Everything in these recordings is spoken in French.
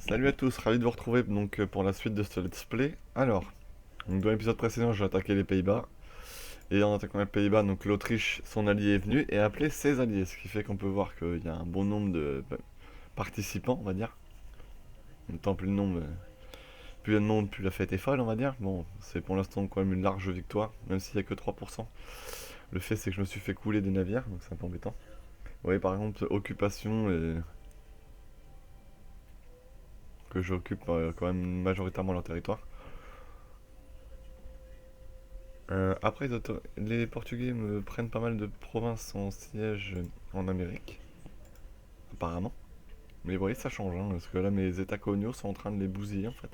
Salut à tous, ravi de vous retrouver donc pour la suite de ce let's play. Alors, donc dans l'épisode précédent, j'ai attaqué les Pays-Bas. Et en attaquant les Pays-Bas, donc l'Autriche, son allié est venu et a appelé ses alliés. Ce qui fait qu'on peut voir qu'il y a un bon nombre de participants, on va dire. En même temps, plus le nombre, plus il y a de monde, plus la fête est folle, on va dire. Bon, c'est pour l'instant quand même une large victoire, même s'il n'y a que 3%. Le fait, c'est que je me suis fait couler des navires, donc c'est un peu embêtant. Vous voyez, par exemple, occupation, que j'occupe quand même majoritairement leur territoire. Après, les Portugais me prennent pas mal de provinces en siège en Amérique, apparemment. Mais vous voyez, ça change, hein, parce que là, mes états coloniaux sont en train de les bousiller, en fait.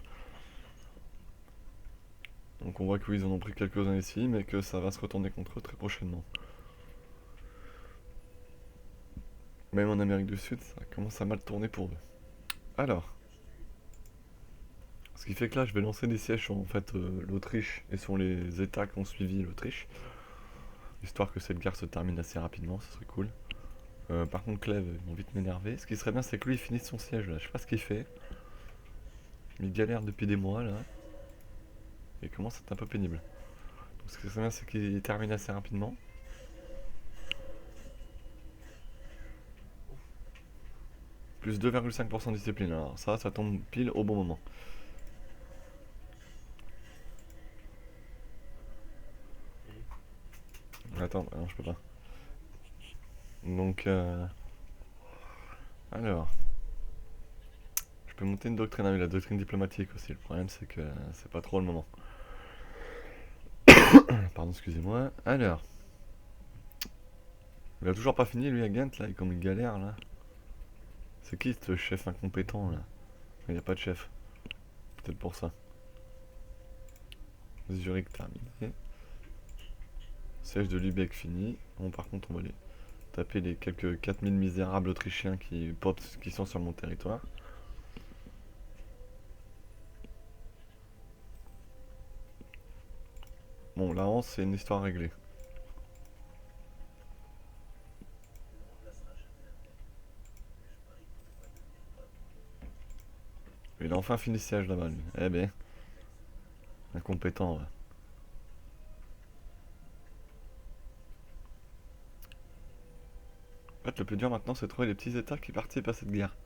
Donc on voit que oui, ils en ont pris quelques-uns ici, mais que ça va se retourner contre eux très prochainement. Même en Amérique du Sud, ça commence à mal tourner pour eux. Alors, ce qui fait que là, je vais lancer des sièges sur, en fait, l'Autriche et sur les états qui ont suivi l'Autriche. Histoire que cette guerre se termine assez rapidement, ce serait cool. Par contre, Clèves, ils vont vite m'énerver. Ce qui serait bien, c'est que lui, il finisse son siège là. Je sais pas ce qu'il fait. Il galère depuis des mois là. Et commence à être un peu pénible. Donc, ce qui serait bien, c'est qu'il termine assez rapidement. Plus 2,5% de discipline. Alors, ça tombe pile au bon moment. Attends, non, je peux pas. Donc, alors. Je peux monter une doctrine. Ah oui, la doctrine diplomatique aussi. Le problème, c'est que c'est pas trop le moment. Pardon, excusez-moi. Alors. Il a toujours pas fini, lui, à Ghent, là. Comme il galère, là. C'est qui ce chef incompétent, là? Il n'y a pas de chef. Peut-être pour ça. Zurich terminé. Siège de Lübeck fini. Bon, par contre, on va les taper les quelques 4000 misérables autrichiens qui sont sur mon territoire. Bon, la Hanse, c'est une histoire réglée. Il a enfin fini le siège là-bas, lui. Eh ben, incompétent, ouais. En fait, le plus dur maintenant, c'est de trouver les petits états qui participent à cette guerre.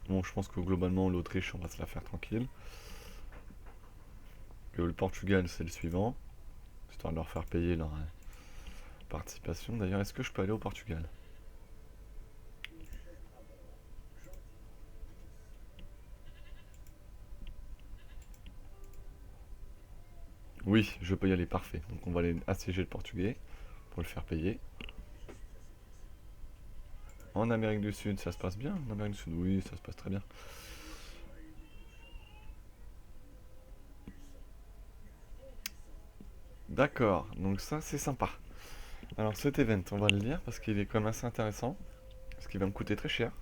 Bon, je pense que globalement, l'Autriche, on va se la faire tranquille. Que le Portugal, c'est le suivant. Histoire de leur faire payer leur participation. D'ailleurs, est-ce que je peux aller au Portugal? Oui, je peux y aller, parfait. Donc on va aller assiéger le Portugais pour le faire payer. En Amérique du Sud, ça se passe bien? En Amérique du Sud, oui, ça se passe très bien. D'accord, donc ça c'est sympa. Alors cet event, on va le lire parce qu'il est quand même assez intéressant. Parce qu'il va me coûter très cher.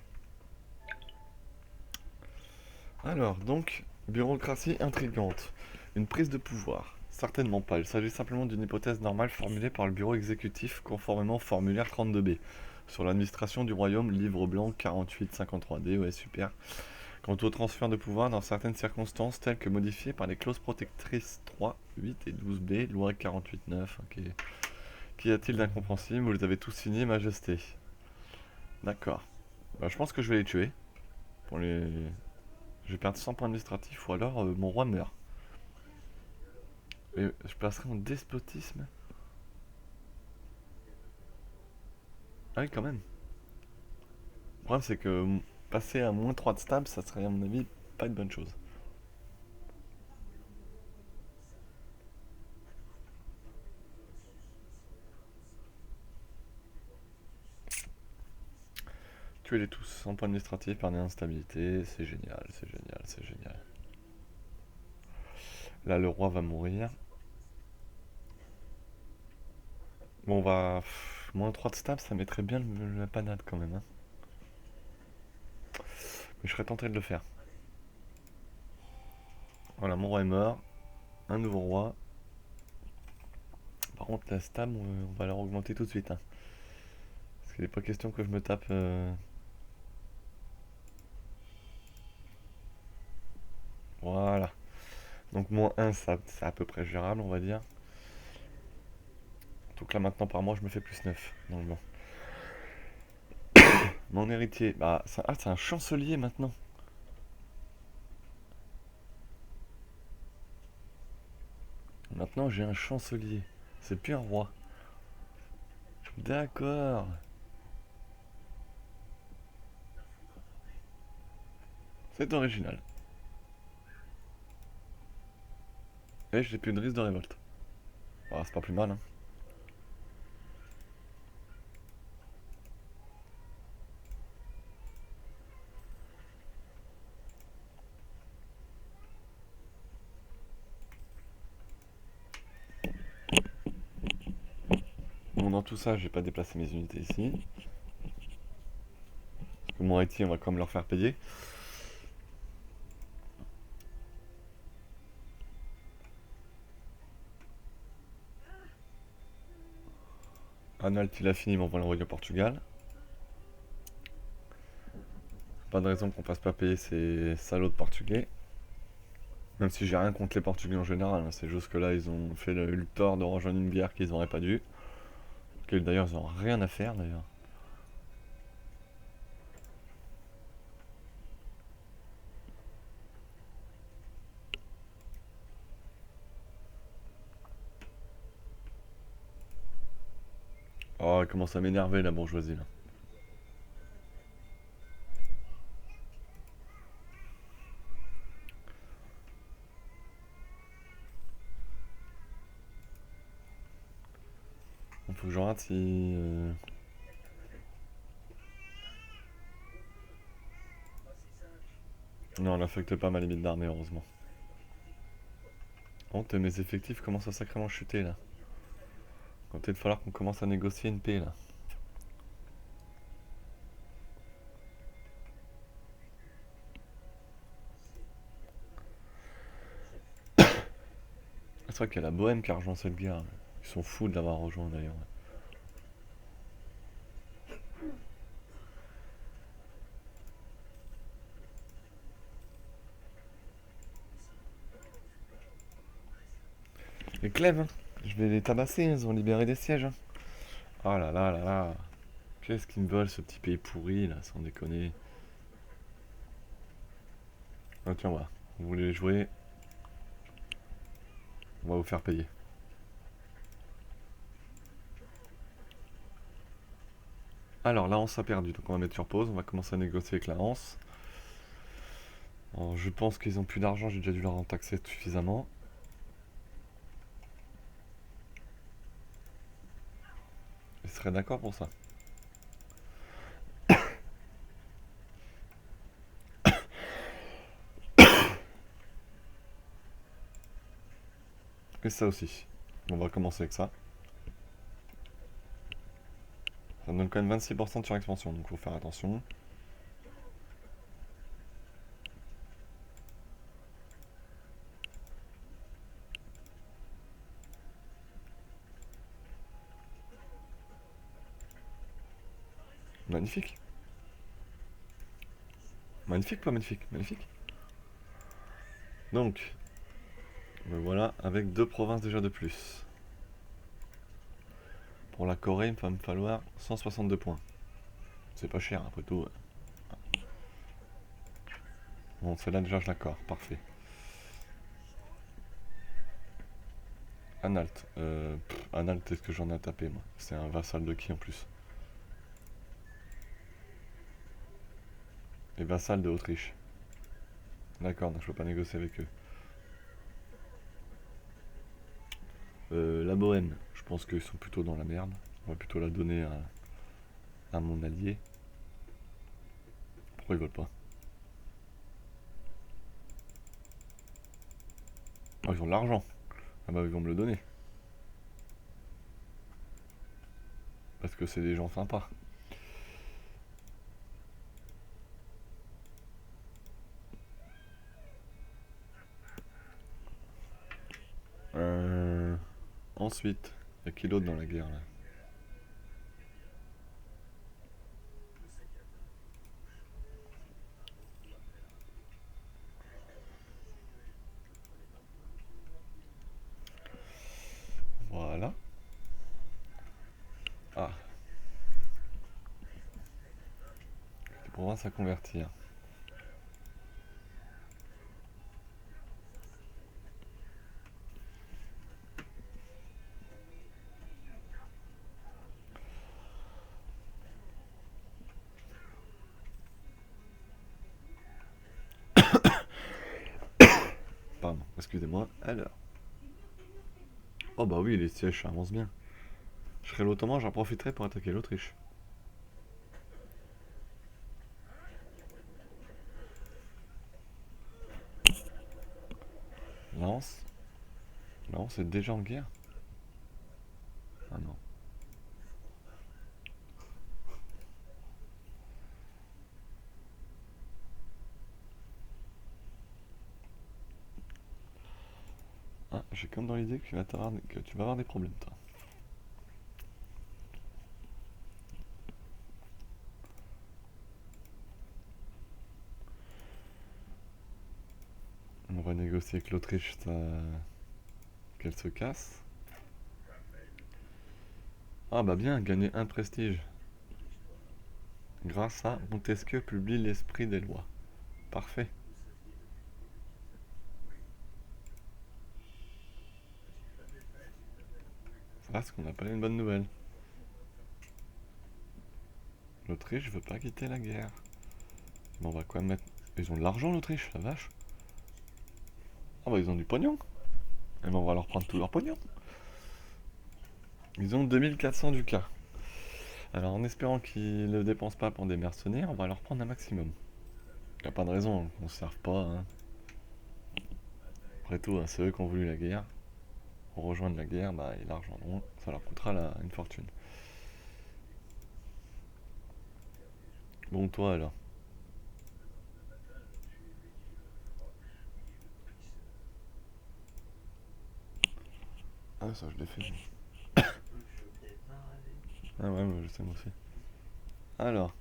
Alors, donc, bureaucratie intrigante. Une prise de pouvoir. Certainement pas. Il s'agit simplement d'une hypothèse normale formulée par le bureau exécutif conformément au formulaire 32B. Sur l'administration du royaume, livre blanc 4853D, ouais super. Quant au transfert de pouvoir dans certaines circonstances telles que modifiées par les clauses protectrices 3, 8 et 12B, loi 48.9. Ok. Qu'y a-t-il d'incompréhensible? Vous les avez tous signés, Majesté. D'accord. Bah, je pense que je vais les tuer. Pour les... Je vais perdre 100 points administratifs ou alors mon roi meurt. Et je passerai en despotisme. Ah oui, quand même. Le problème, c'est que passer à moins 3 de stab, ça serait, à mon avis, pas une bonne chose. Tuez-les tous, 100 points administratifs, perdez instabilité. C'est génial, c'est génial, c'est génial. Là, le roi va mourir. Bon, on va. Moins 3 de stab, ça mettrait bien la panade quand même, hein. Mais je serais tenté de le faire. Voilà, mon roi est mort. Un nouveau roi. Par contre, la stab, on va leur augmenter tout de suite, hein. Parce qu'il n'est pas question que je me tape... Voilà. Donc moins 1, ça, c'est à peu près gérable, on va dire. Donc là maintenant par mois je me fais plus 9 dans le blanc. Mon héritier, bah ah, c'est un chancelier maintenant. Maintenant j'ai un chancelier. C'est plus un roi. D'accord. C'est original. Et j'ai plus de risque de révolte. Bah, c'est pas plus mal, hein. Bon, dans tout ça, j'ai pas déplacé mes unités ici. Parce que mon héritier, on va quand même leur faire payer. Anhalt, il a fini, mais on va l'envoyer au Portugal. Pas de raison qu'on fasse pas payer ces salauds de Portugais. Même si j'ai rien contre les Portugais en général, hein. C'est juste que là, ils ont fait eu le tort de rejoindre une guerre qu'ils auraient pas dû. D'ailleurs, ils ont rien à faire, d'ailleurs. Oh, elle commence à m'énerver, la bourgeoisie, là. Il faut que je rate si... Non, elle affecte pas ma limite d'armée, heureusement. Honte, mes effectifs commencent à sacrément chuter, là. Il va peut-être falloir qu'on commence à négocier une paix, là. C'est vrai qu'il y a la Bohème qui a rejoint cette guerre. Ils sont fous de l'avoir rejoint, d'ailleurs. Les Clèves, hein. Je vais les tabasser, ils ont libéré des sièges, hein. Oh là là là là. Qu'est-ce qu'ils me veulent, ce petit pays pourri, là, sans déconner. Ah tiens, voilà. Vous voulez jouer? On va vous faire payer. Alors, la Hanse a perdu, donc on va mettre sur pause. On va commencer à négocier avec la Hanse. Alors, je pense qu'ils ont plus d'argent, j'ai déjà dû leur en taxer suffisamment. Ils seraient d'accord pour ça. Et ça aussi. On va commencer avec ça. Ça me donne quand même 26% sur expansion, donc faut faire attention. Magnifique. Magnifique, pas magnifique. Magnifique. Donc, me voilà avec 2 provinces déjà de plus. Pour la Corée, il va me falloir 162 points. C'est pas cher, après tout. Bon, celle-là déjà je l'accorde, parfait. Anhalt. Anhalt, est-ce que j'en ai tapé, moi? C'est un vassal de qui en plus? Et vassal de Autriche. D'accord, donc je peux pas négocier avec eux. La Bohème, je pense qu'ils sont plutôt dans la merde. On va plutôt la donner à mon allié. Pourquoi ils veulent pas? Oh, ils ont de l'argent. Ah bah ils vont me le donner. Parce que c'est des gens sympas. Ensuite, il y a qui d'autre dans la guerre là? province à convertir. Pardon, excusez-moi. Alors. Oh bah oui, les sièges, ça avance bien. Je serai l'Ottoman, j'en profiterai pour attaquer l'Autriche. Lance. Lance est déjà en guerre. Ah non. Ah, j'ai comme dans l'idée que tu vas avoir des problèmes, toi. On va négocier avec l'Autriche, qu'elle se casse. Ah bah bien, gagner un prestige. Grâce à Montesquieu publie l'esprit des lois. Parfait. Ça, ce qu'on appelle une bonne nouvelle. L'Autriche veut pas quitter la guerre. Mais on va quand même mettre... Ils ont de l'argent, l'Autriche, la vache. Ah bah ils ont du pognon. Et ben on va leur prendre tout leur pognon. Ils ont 2400 ducats. Alors en espérant qu'ils ne le dépensent pas pour des mercenaires, on va leur prendre un maximum. Y a pas de raison qu'on se serve pas. Hein. Après tout, hein, c'est eux qui ont voulu la guerre. Pour rejoindre la guerre, bah ils la rejoindront. Ça leur coûtera une fortune. Bon toi alors. Ah ça je l'ai fait. Ah ouais, je sais moi aussi. Alors.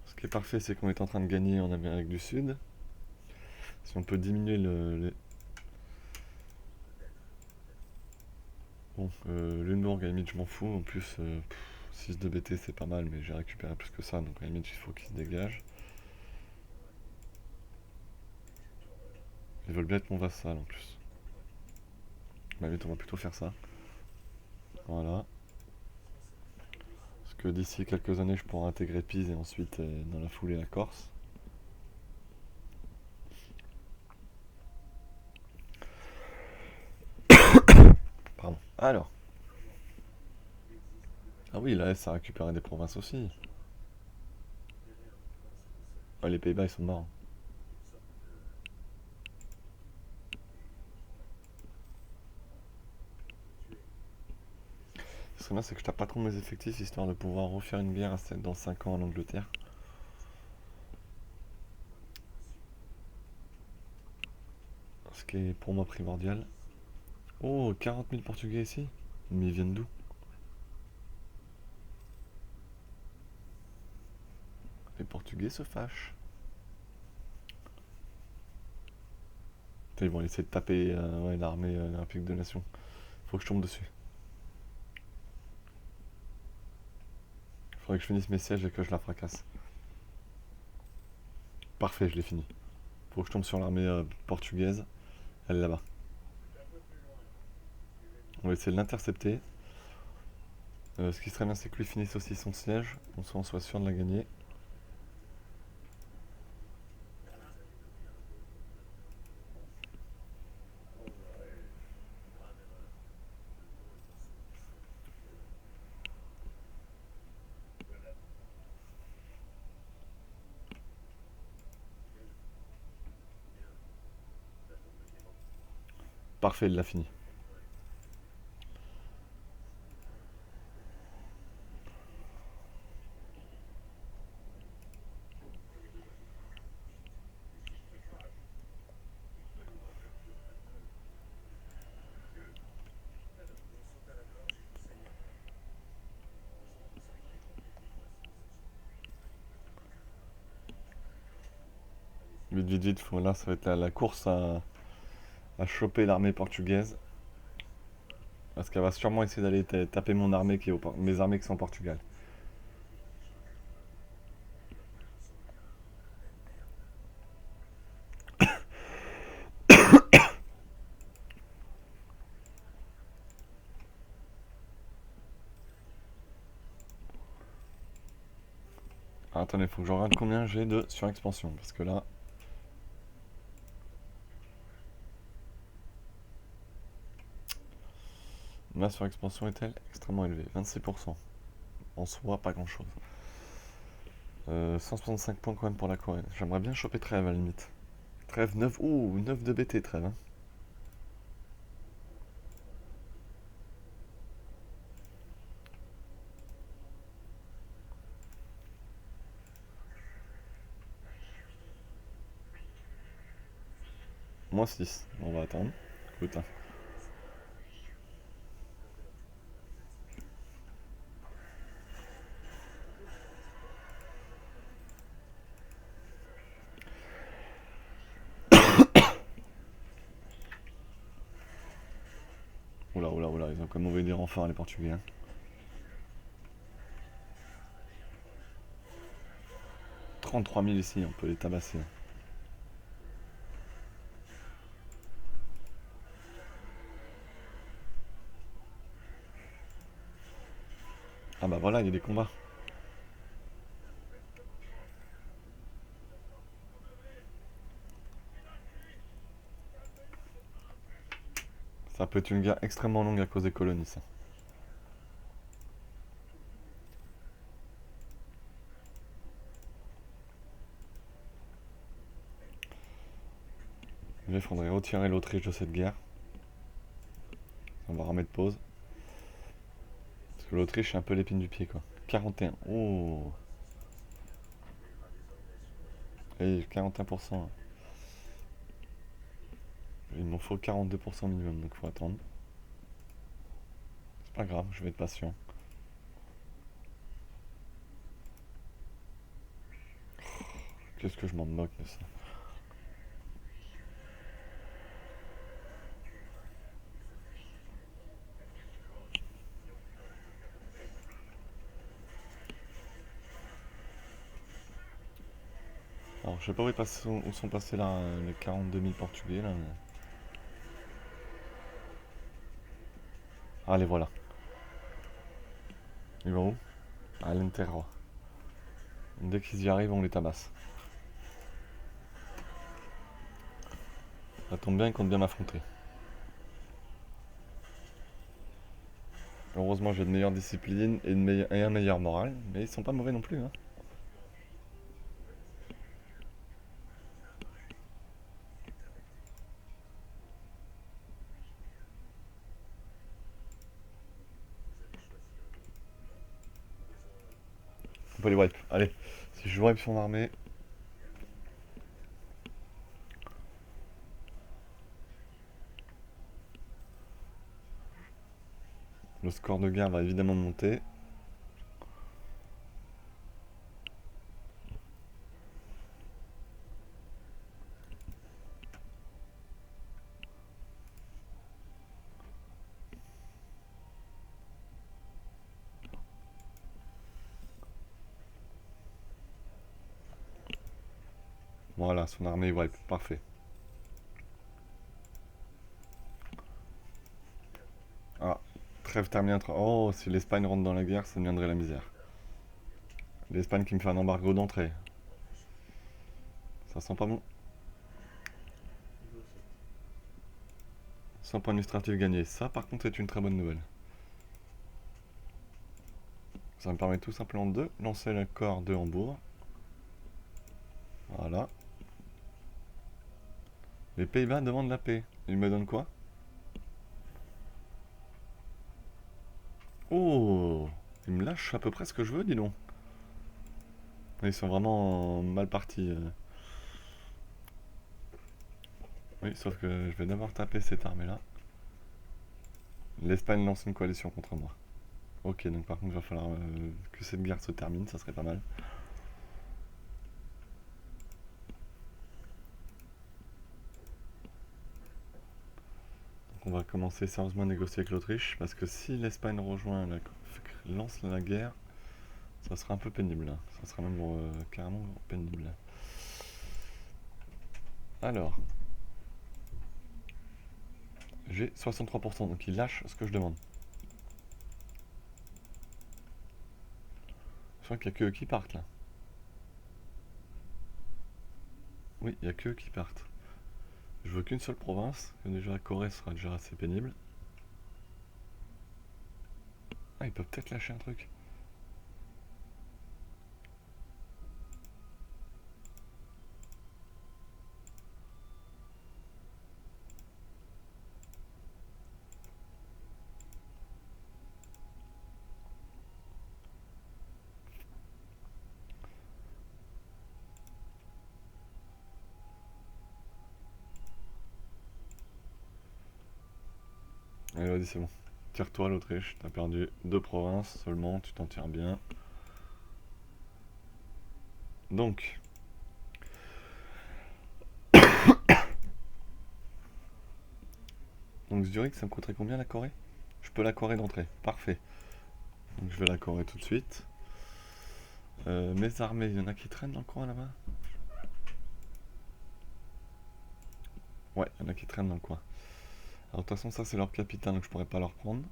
Ce qui est parfait, c'est qu'on est en train de gagner en Amérique du Sud. Si on peut diminuer Bon, Lunebourg, à la limite, je m'en fous. En plus, 6 de BT, c'est pas mal, mais j'ai récupéré plus que ça, donc à la limite, il faut qu'il se dégage. Ils veulent bien être mon vassal en plus. Bah, on va plutôt faire ça. Voilà. Parce que d'ici quelques années, je pourrai intégrer Pise et ensuite, dans la foulée, la Corse. Pardon. Alors. Ah oui, là, ça a récupéré des provinces aussi. Ah, les Pays-Bas, ils sont morts. Ce qui serait bien, c'est que je tape pas trop mes effectifs, histoire de pouvoir refaire une guerre dans 5 ans en Angleterre. Ce qui est pour moi primordial. Oh, 40 000 Portugais ici. Mais ils viennent d'où? Les Portugais se fâchent. Putain, ils vont essayer de taper ouais, l'armée olympique de nation. Faut que je tombe dessus. Faudrait que je finisse mes sièges et que je la fracasse. Parfait, je l'ai fini. Faut que je tombe sur l'armée portugaise. Elle est là-bas. On va essayer de l'intercepter. Ce qui serait bien, c'est que lui finisse aussi son siège. On soit sûr de la gagner. Parfait, il l'a fini. Vite, vite, vite. Là, ça va être la course à choper l'armée portugaise. Parce qu'elle va sûrement essayer d'aller taper mon armée mes armées qui sont au Portugal. Ah, attendez, faut que je regarde combien j'ai de surexpansion. Parce que là, ma surexpansion est-elle extrêmement élevée? 26%. En soi, pas grand-chose. 165 points quand même pour la Corée. J'aimerais bien choper Trèves à la limite. Trèves 9. Ouh, 9 de BT Trèves. Hein. Moins 6. On va attendre. Écoute. Hein. Oula, oula, oula, ils ont quand même envoyé des renforts les Portugais. Hein. « 33 000 ici, on peut les tabasser. Ah bah voilà, il y a des combats. Ça peut être une guerre extrêmement longue à cause des colonies, ça. Il faudrait retirer l'Autriche de cette guerre. On va remettre pause. Parce que l'Autriche est un peu l'épine du pied, quoi. 41. Oh. Et 41%. Il m'en faut 42% minimum, donc faut attendre. C'est pas grave, je vais être patient. Qu'est-ce que je m'en moque de ça. Alors, je sais pas où sont passés là, les 42 000 Portugais là. Ah, les voilà. Ils vont où? À l'Enterro. Dès qu'ils y arrivent, on les tabasse. Ça tombe bien, ils comptent bien m'affronter. Heureusement, j'ai de meilleure discipline et un meilleur moral, mais ils sont pas mauvais non plus. Hein. On peut les wipe. Allez, si je wipe son armée. Le score de guerre va évidemment monter. Voilà, son armée wipe. Parfait. Ah, trêve terminée. Oh, si l'Espagne rentre dans la guerre, ça deviendrait la misère. L'Espagne qui me fait un embargo d'entrée. Ça sent pas bon. 100 points administratifs gagnés. Ça, par contre, est une très bonne nouvelle. Ça me permet tout simplement de lancer le corps de Hambourg. Voilà. Les Pays-Bas demandent la paix. Ils me donnent quoi? Oh, ils me lâchent à peu près ce que je veux, dis donc. Ils sont vraiment mal partis. Oui, sauf que je vais d'abord taper cette armée-là. L'Espagne lance une coalition contre moi. Ok, donc par contre, il va falloir que cette guerre se termine, ça serait pas mal. Donc on va commencer sérieusement à négocier avec l'Autriche, parce que si l'Espagne rejoint, lance la guerre, ça sera un peu pénible, hein. Ça sera même carrément pénible. Alors, j'ai 63%, donc il lâche ce que je demande. Je crois qu'il n'y a que eux qui partent là. Oui, il n'y a que eux qui partent. Je veux qu'une seule province, que déjà la Corée sera déjà assez pénible. Ah, ils peuvent peut-être lâcher un truc. Allez, vas-y, c'est bon. Tire-toi l'Autriche, t'as perdu 2 provinces seulement, tu t'en tires bien. Donc, Zurich, ça me coûterait combien la Corée? Je peux la Corée d'entrée, parfait. Donc je vais la Corée tout de suite. Mes armées, il y en a qui traînent dans le coin là-bas? Ouais, il y en a qui traînent dans le coin. Alors de toute façon, ça c'est leur capitale, donc je pourrais pas leur prendre.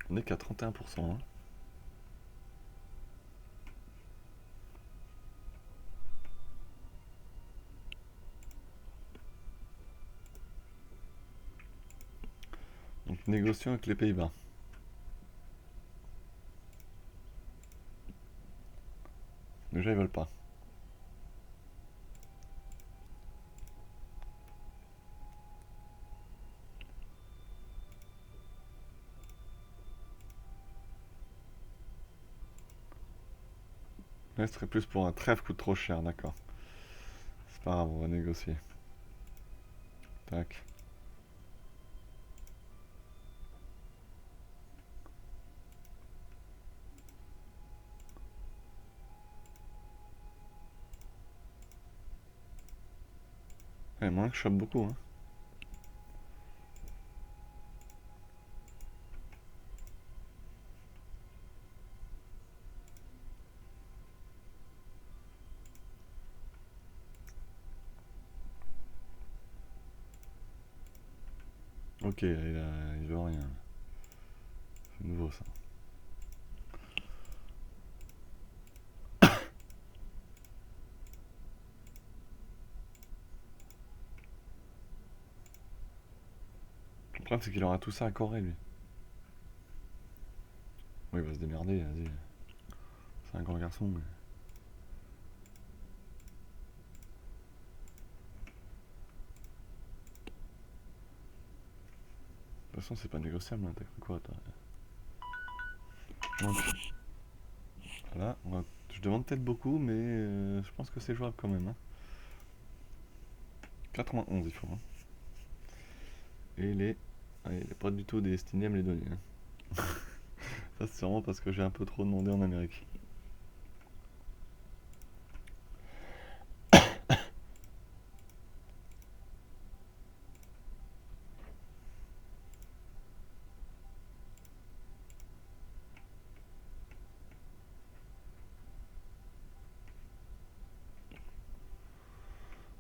On est qu'à 31%. Hein. Donc négocions avec les Pays-Bas. Déjà ils veulent pas. Là, ce serait plus pour un trêve coûte trop cher, d'accord. C'est pas grave, on va négocier. Tac. Ouais, moins que je chope beaucoup, hein. Ok, il veut rien. C'est nouveau ça. Le problème c'est qu'il aura tout ça à Corée lui. Oui, il va se démerder, vas-y. C'est un grand garçon, mais... De toute façon, c'est pas négociable, hein, t'as cru quoi, toi? Donc, voilà, je demande peut-être beaucoup, mais je pense que c'est jouable quand même. Hein. 91, il faut. Hein. Et il est pas du tout destiné à me les donner. Hein. Ça, c'est sûrement parce que j'ai un peu trop demandé en Amérique.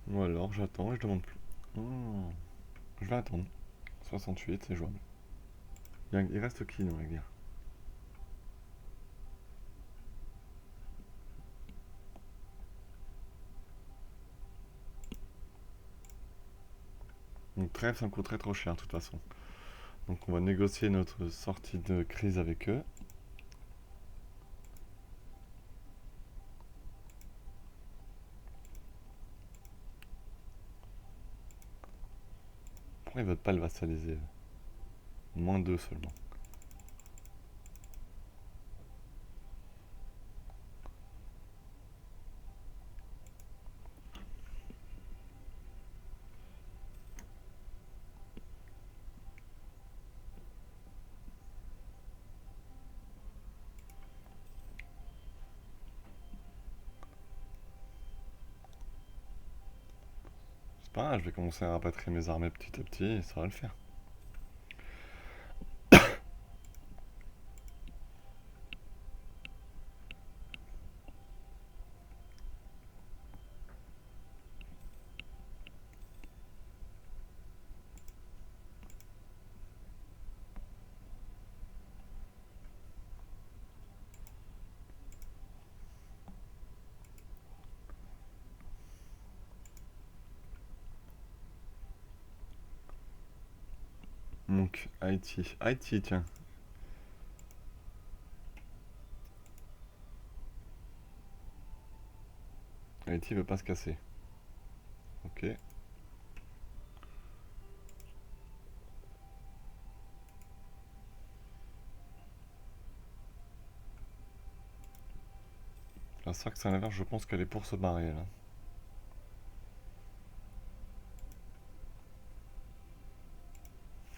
Ou alors, j'attends et je demande plus. Oh, je vais attendre. 68, c'est jouable. Il reste qui dans la guerre? Donc trêve, ça me coûterait trop cher de toute façon. Donc on va négocier notre sortie de crise avec eux. Pourquoi ils veulent pas le vassaliser? Moins 2 seulement. pas, je vais commencer à rapatrier mes armées petit à petit et ça va le faire. Donc, Haïti. Haïti, tiens. Haïti veut pas se casser. Ok. La Sark, c'est à l'inverse, je pense qu'elle est pour se barrer là.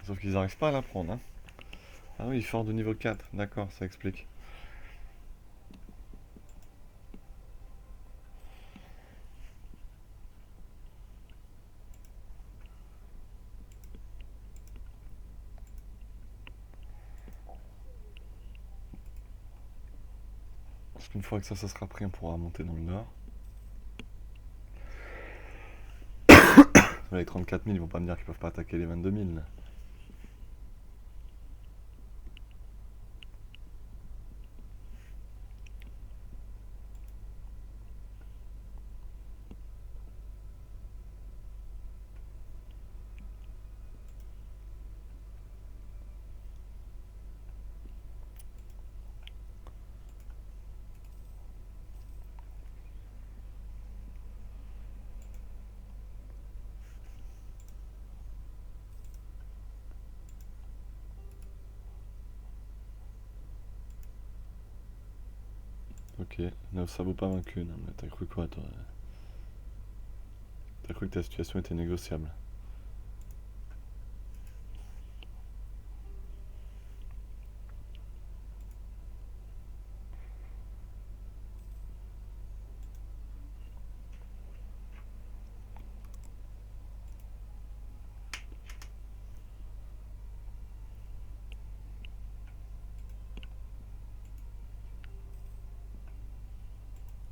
Sauf qu'ils n'arrivent pas à la prendre, hein. Ah oui, fort de niveau 4, d'accord, ça explique. Parce qu'une fois que ça sera pris, on pourra monter dans le nord. Les 34 000, ils vont pas me dire qu'ils peuvent pas attaquer les 22 000. Là. Ok, non, ça vaut pas vaincu. Non, mais t'as cru quoi, toi? T'as cru que ta situation était négociable?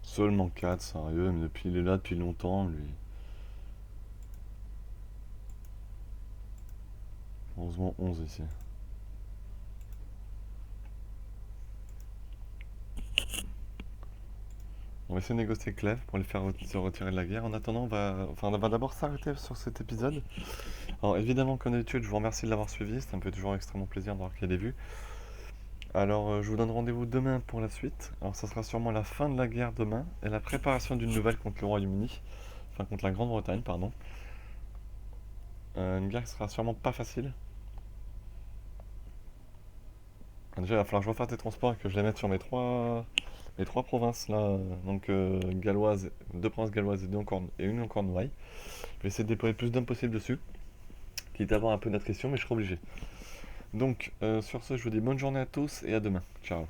Seulement 4, sérieux, mais depuis, il est là depuis longtemps, lui. Heureusement 11 ici. On va essayer de négocier Clèves pour les faire se retirer de la guerre. En attendant, on va d'abord s'arrêter sur cet épisode. Alors évidemment, comme d'habitude, je vous remercie de l'avoir suivi. Ça me fait toujours extrêmement plaisir de voir qu'il y a des vues. Alors je vous donne rendez-vous demain pour la suite. Alors ça sera sûrement la fin de la guerre demain et la préparation d'une nouvelle contre le Royaume-Uni. Enfin contre la Grande-Bretagne, pardon. Une guerre qui sera sûrement pas facile. Déjà, il va falloir que je refasse des transports et que je les mette sur mes trois provinces là. Donc galloise, 2 provinces galloises et une en Cornouailles. Je vais essayer de déployer le plus d'hommes possible dessus. Quitte à avoir un peu d'attrition, mais je serai obligé. Donc sur ce, je vous dis bonne journée à tous et à demain. Ciao.